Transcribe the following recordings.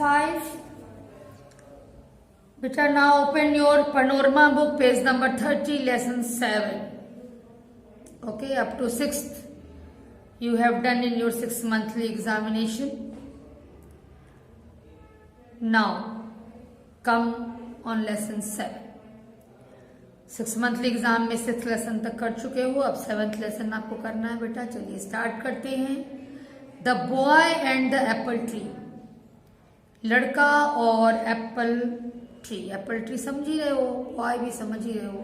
5. Beta, now open your Panorama book, page number 30, lesson 7. Okay, up to 6th you have done in your 6 monthly examination. Now come on lesson 7. 6 monthly exam में 6th lesson तक कर चुके हो, अब 7th lesson आपको करना है बेटा। चलिए स्टार्ट करते हैं। The boy and the apple tree, लड़का और एप्पल ट्री। एप्पल ट्री समझ ही रहे हो, बॉय भी समझ ही रहे हो।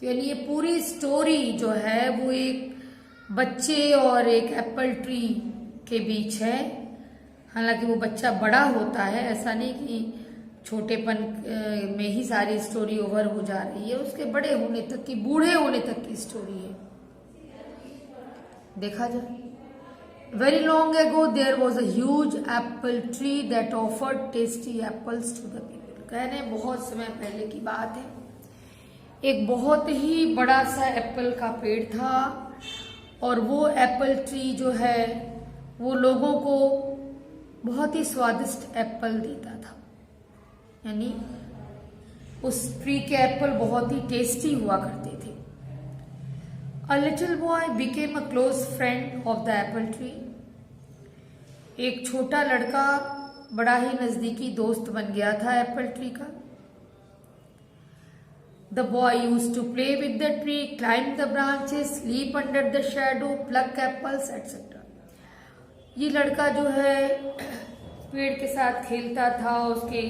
तो यानी ये पूरी स्टोरी जो है वो एक बच्चे और एक एप्पल ट्री के बीच है। हालांकि वो बच्चा बड़ा होता है, ऐसा नहीं कि छोटेपन में ही सारी स्टोरी ओवर हो जा रही है, उसके बड़े होने तक की, बूढ़े होने तक की स्टोरी है। देखा जाए, very long ago there was a huge apple tree that offered tasty apples to the people. कह रहे हैं बहुत समय पहले की बात है, एक बहुत ही बड़ा सा एप्पल का पेड़ था और वो एप्पल ट्री जो है वो लोगों को बहुत ही स्वादिष्ट एप्पल देता था। यानी उस ट्री के एप्पल बहुत ही टेस्टी हुआ करते थे। A little boy became a close friend of the apple tree. एक छोटा लड़का बड़ा ही नजदीकी दोस्त बन गया था एप्पल ट्री का। The boy used to play with the tree, climb the branches, sleep under the shadow, pluck apples etcetera. ये लड़का जो है पेड़ के साथ खेलता था, उसके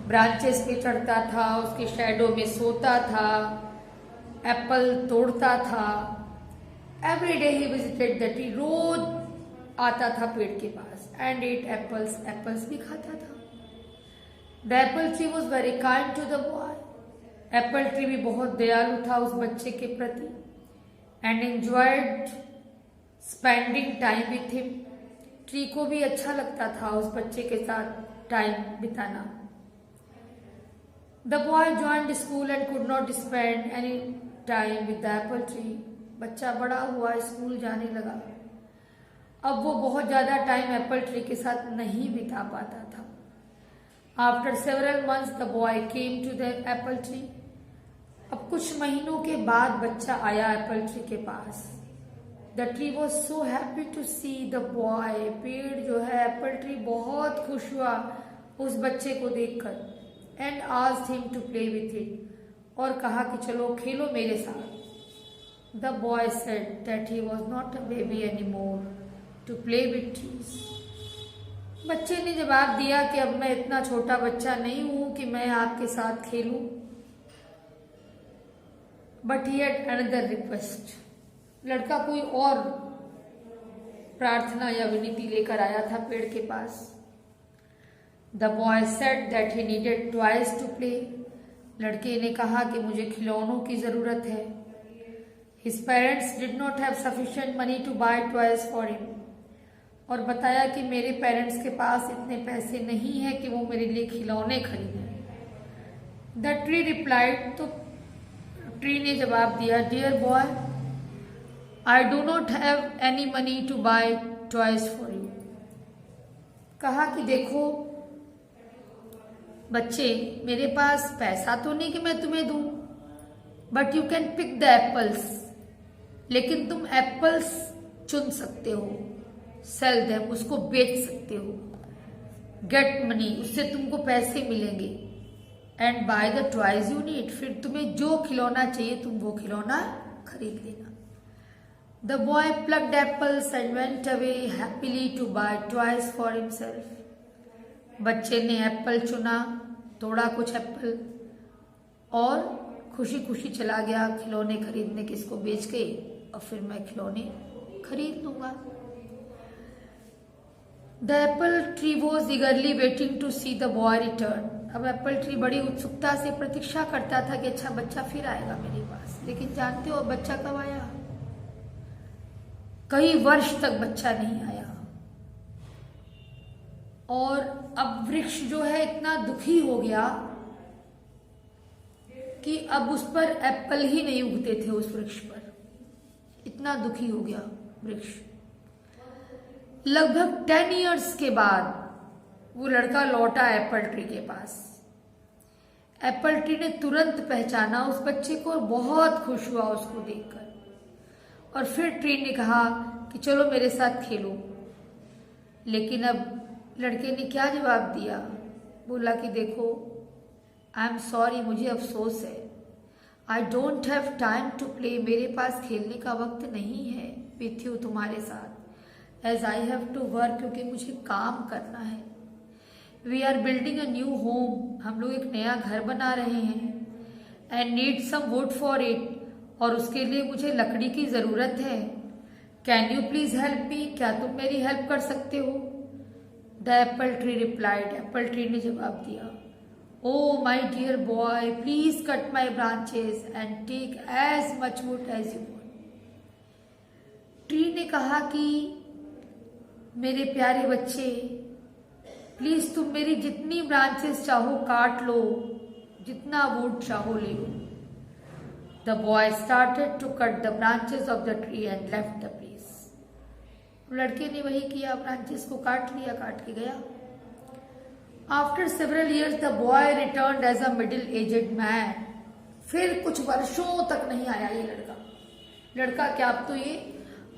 ब्रांचेस पे चढ़ता था, उसके शैडो में सोता था, एप्पल तोड़ता था। Every day he visited the tree, रोज आता था पेड़ के पास। एंड एट एप्पल्स, एप्पल्स भी खाता था। The apple tree was very kind to the boy. Apple tree भी बहुत दयालु था उस बच्चे के प्रति। And enjoyed spending time with him. Tree को भी अच्छा लगता था उस बच्चे के साथ टाइम बिताना। The boy joined school and could not spend any time with the apple tree. बच्चा बड़ा हुआ, स्कूल जाने लगा, अब वो बहुत ज्यादा टाइम एप्पल ट्री के साथ नहीं बिता पाता था। After several months, the boy came to the apple tree. अब कुछ महीनों के बाद बच्चा आया एप्पल ट्री के पास। The tree was so happy to see the boy. पेड़ जो है एप्पल ट्री बहुत खुश हुआ उस बच्चे को देखकर। And asked him to play with it. और कहा कि चलो खेलो मेरे साथ। The boy said that he was not a baby anymore to play with trees. बच्चे ने जवाब दिया कि अब मैं इतना छोटा बच्चा नहीं हूं कि मैं आपके साथ खेलूं। But he had another request. लड़का कोई और प्रार्थना या विनती लेकर आया था पेड़ के पास। The boy said that he needed toys to play. लड़के ने कहा कि मुझे खिलौनों की जरूरत है। His parents did not have sufficient money to buy toys for him. और बताया कि मेरे पेरेंट्स के पास इतने पैसे नहीं है कि वो मेरे लिए खिलौने खरीदें। The tree replied, तो ट्री ने जवाब दिया, Dear boy, I do not have any money to buy toys for you. कहा कि देखो बच्चे, मेरे पास पैसा तो नहीं कि मैं तुम्हें दूं, but you can pick the apples, लेकिन तुम एप्पल्स चुन सकते हो, सेल देम, उसको बेच सकते हो, गेट मनी, उससे तुमको पैसे मिलेंगे, and by the toys you need, फिर तुम्हें जो खिलौना चाहिए तुम वो खिलौना खरीद लेना। The boy plucked apples and went away happily to buy toys for himself. बच्चे ने एप्पल चुना, तोड़ा कुछ एप्पल और खुशी खुशी चला गया खिलौने खरीदने, किसको बेच के, और फिर मैं खिलौने खरीद लूंगा। The apple tree was eagerly waiting to see the boy return. अब एप्पल ट्री बड़ी उत्सुकता से प्रतीक्षा करता था कि अच्छा बच्चा फिर आएगा मेरे पास। लेकिन जानते हो बच्चा कब आया? कई वर्ष तक बच्चा नहीं आया। और अब वृक्ष जो है इतना दुखी हो गया कि अब उस पर एप्पल ही नहीं उगते थे, उस वृक्ष पर इतना दुखी हो गया वृक्ष। लगभग 10 इयर्स के बाद वो लड़का लौटा एप्पल ट्री के पास। एप्पल ट्री ने तुरंत पहचाना उस बच्चे को और बहुत खुश हुआ उसको देखकर। और फिर ट्री ने कहा कि चलो मेरे साथ खेलो। लेकिन अब लड़के ने क्या जवाब दिया? बोला कि देखो, आई एम सॉरी, मुझे अफसोस है, I don't have time to play, मेरे पास खेलने का वक्त नहीं है विथ यू, तुम्हारे साथ, as I have to work, क्योंकि मुझे काम करना है। We are building a new home, हम लोग एक नया घर बना रहे हैं, and need some wood for it, और उसके लिए मुझे लकड़ी की जरूरत है। Can you please help me, क्या तुम मेरी हेल्प कर सकते हो? The apple tree replied, apple tree ने जवाब दिया, oh my dear boy, please cut my branches and take as much wood as you want. Tree ने कहा कि मेरे प्यारे बच्चे, प्लीज तुम मेरी जितनी ब्रांचेस चाहो काट लो, जितना वुड चाहो ले लो। The boy started to cut the branches of the tree and left the place. लड़के ने वही किया, ब्रांचेस को काट लिया, काट के गया। After several years the boy returned as a middle aged man. फिर कुछ वर्षों तक नहीं आया ये लड़का क्या, अब तो ये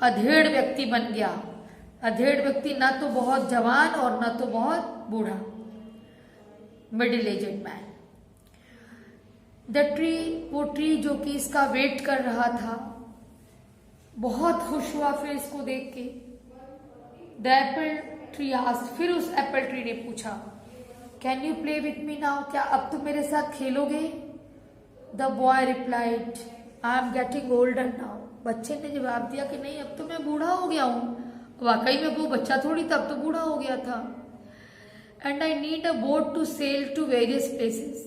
अधेड़ व्यक्ति बन गया। अधेड़ व्यक्ति ना तो बहुत जवान और ना तो बहुत बूढ़ा, middle aged man. The tree, वो ट्री जो कि इसका वेट कर रहा था, बहुत खुश हुआ फिर इसको देख के। द एप्पल ट्री आस्क्ड, फिर उस एप्पल ट्री ने पूछा, can you play with me now, क्या अब तुम मेरे साथ खेलोगे? The boy replied, I am getting older now. बच्चे ने जवाब दिया कि नहीं, अब तो मैं बूढ़ा हो गया हूँ। वाकई में वो बच्चा थोड़ी था, अब तो बूढ़ा हो गया था। And I need a boat to sail to various places,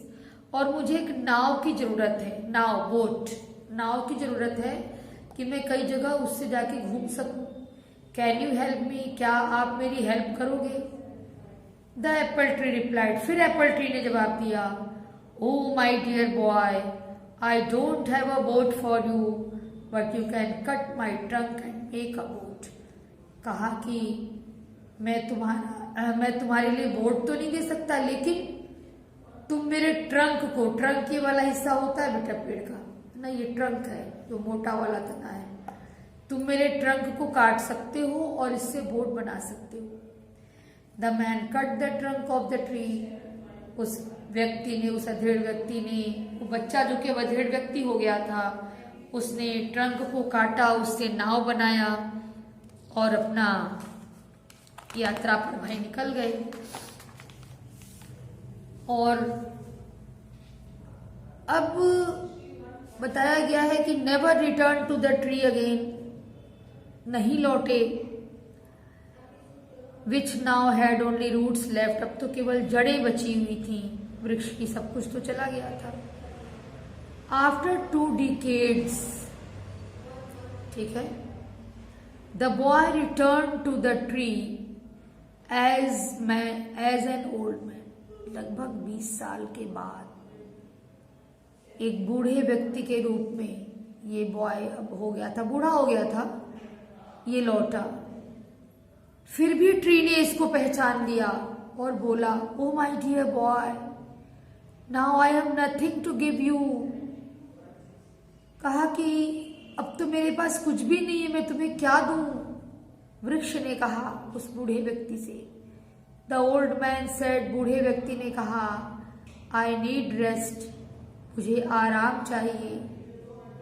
और मुझे एक नाव की जरूरत है, नाव, बोट, नाव की जरूरत है कि मैं कई जगह उससे जाके घूम सकूं। कैन यू हेल्प मी, क्या आप मेरी हेल्प करोगे? द एप्पल ट्री रिप्लाइड, फिर एप्पल ट्री ने जवाब दिया, oh my dear boy, I don't have a boat for you, but you can cut my trunk and make a boat. कहा कि मैं तुम्हारे लिए बोट तो नहीं दे सकता, लेकिन तुम मेरे ट्रंक को, ट्रंक ये वाला हिस्सा होता है बेटा पेड़ का ना, ये ट्रंक है जो मोटा वाला तना है, तुम मेरे ट्रंक को काट सकते हो और इससे बोट बना सकते हो। The man cut the trunk of the tree, उस व्यक्ति ने, उस अधेड़ व्यक्ति ने, वो बच्चा जो कि अधेड़ व्यक्ति हो गया था, उसने ट्रंक को काटा, उससे नाव बनाया और अपना यात्रा पर भाई निकल गए। और अब बताया गया है कि never return to the tree again, नहीं लौटे। Which now had only roots left, अब तो केवल जड़ें बची हुई थी वृक्ष की, सब कुछ तो चला गया था। आफ्टर 2 decades, ठीक है, the boy return to the tree as an old man. लगभग 20 साल के बाद एक बूढ़े व्यक्ति के रूप में ये बॉय अब हो गया था, बूढ़ा हो गया था, ये लौटा। फिर भी ट्री ने इसको पहचान लिया और बोला, oh my dear boy, now I have nothing to give you. कहा कि अब तो मेरे पास कुछ भी नहीं है, मैं तुम्हें क्या दूं? वृक्ष ने कहा उस बूढ़े व्यक्ति से। द ओल्ड मैन सेड, बूढ़े व्यक्ति ने कहा, आई नीड रेस्ट, मुझे आराम चाहिए।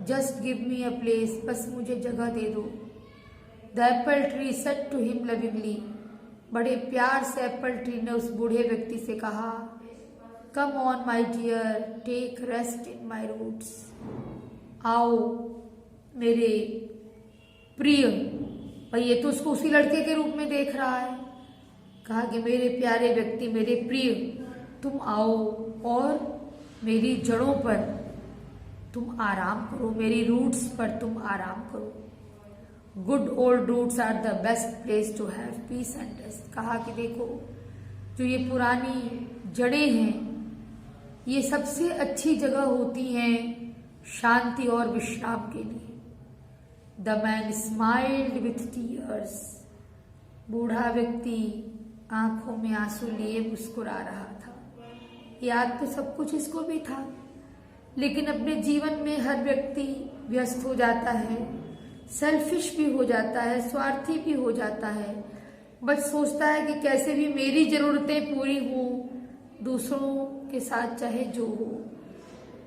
Just give me a place, बस मुझे जगह दे दो। The apple tree said to him lovingly, बड़े प्यार से एप्पल ट्री ने उस बूढ़े व्यक्ति से कहा, come on my dear, take rest in my roots. आओ मेरे प्रिय, भाई ये तो उसको उसी लड़के के रूप में देख रहा है। कहा कि मेरे प्यारे व्यक्ति, मेरे प्रिय, तुम आओ और मेरी जड़ों पर तुम आराम करो, मेरी रूट्स पर तुम आराम करो। Good old roots are the best place to have peace and rest. कहा कि देखो, जो ये पुरानी जड़ें हैं, ये सबसे अच्छी जगह होती हैं शांति और विश्राम के लिए। The man smiled with tears, बूढ़ा व्यक्ति आंखों में आंसू लिए मुस्कुरा रहा था। याद तो सब कुछ इसको भी था, लेकिन अपने जीवन में हर व्यक्ति व्यस्त हो जाता है, सेल्फिश भी हो जाता है, स्वार्थी भी हो जाता है। बस सोचता है कि कैसे भी मेरी जरूरतें पूरी हो, दूसरों के साथ चाहे जो हो।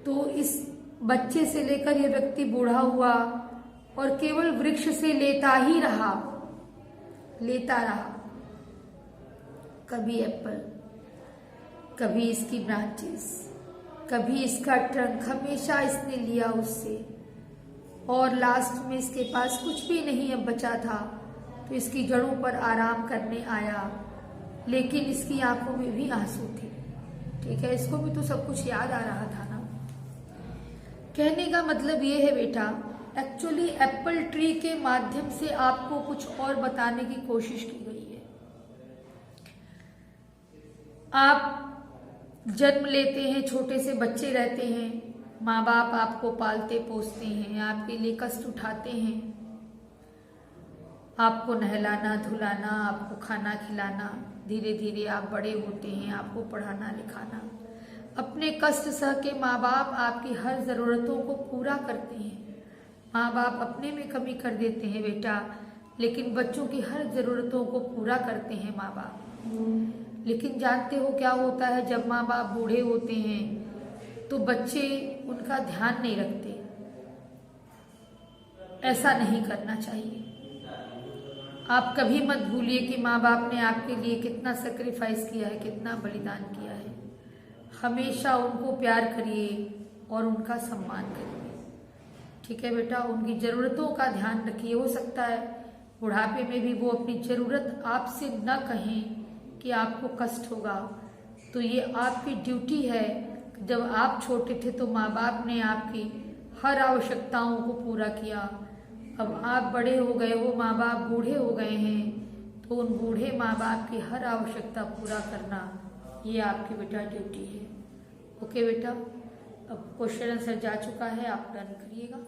तो इस बच्चे से लेकर यह व्यक्ति बूढ़ा हुआ और केवल वृक्ष से लेता ही रहा, लेता रहा। कभी एप्पल, कभी इसकी ब्रांचेस, कभी इसका ट्रंक, हमेशा इसने लिया उससे। और लास्ट में इसके पास कुछ भी नहीं अब बचा था, तो इसकी जड़ों पर आराम करने आया। लेकिन इसकी आंखों में भी आंसू थे। ठीक है, इसको भी तो सब कुछ याद आ रहा था ना। कहने का मतलब ये है बेटा, एक्चुअली एप्पल ट्री के माध्यम से आपको कुछ और बताने की कोशिश की गई है। आप जन्म लेते हैं, छोटे से बच्चे रहते हैं, माँ बाप आपको पालते पोसते हैं, आपके लिए कष्ट उठाते हैं, आपको नहलाना धुलाना, आपको खाना खिलाना। धीरे धीरे आप बड़े होते हैं, आपको पढ़ाना लिखाना। अपने कष्ट सह के माँ बाप आपकी हर जरूरतों को पूरा करते हैं। माँ बाप अपने में कमी कर देते हैं बेटा, लेकिन बच्चों की हर जरूरतों को पूरा करते हैं माँ बाप। लेकिन जानते हो क्या होता है, जब माँ बाप बूढ़े होते हैं तो बच्चे उनका ध्यान नहीं रखते। ऐसा नहीं करना चाहिए। आप कभी मत भूलिए कि माँ बाप ने आपके लिए कितना सेक्रीफाइस किया है, कितना बलिदान किया है। हमेशा उनको प्यार करिए और उनका सम्मान करिए। ठीक है बेटा, उनकी जरूरतों का ध्यान रखिए। हो सकता है बुढ़ापे में भी वो अपनी जरूरत आपसे न कहें कि आपको कष्ट होगा, तो ये आपकी ड्यूटी है। जब आप छोटे थे तो माँ बाप ने आपकी हर आवश्यकताओं को पूरा किया। अब आप बड़े हो गए हो, माँ बाप बूढ़े हो गए हैं, तो उन बूढ़े माँ बाप की हर आवश्यकता पूरा करना ये आपकी बेटा ड्यूटी है। ओके बेटा, अब क्वेश्चन आंसर जा चुका है, आप डन करिएगा।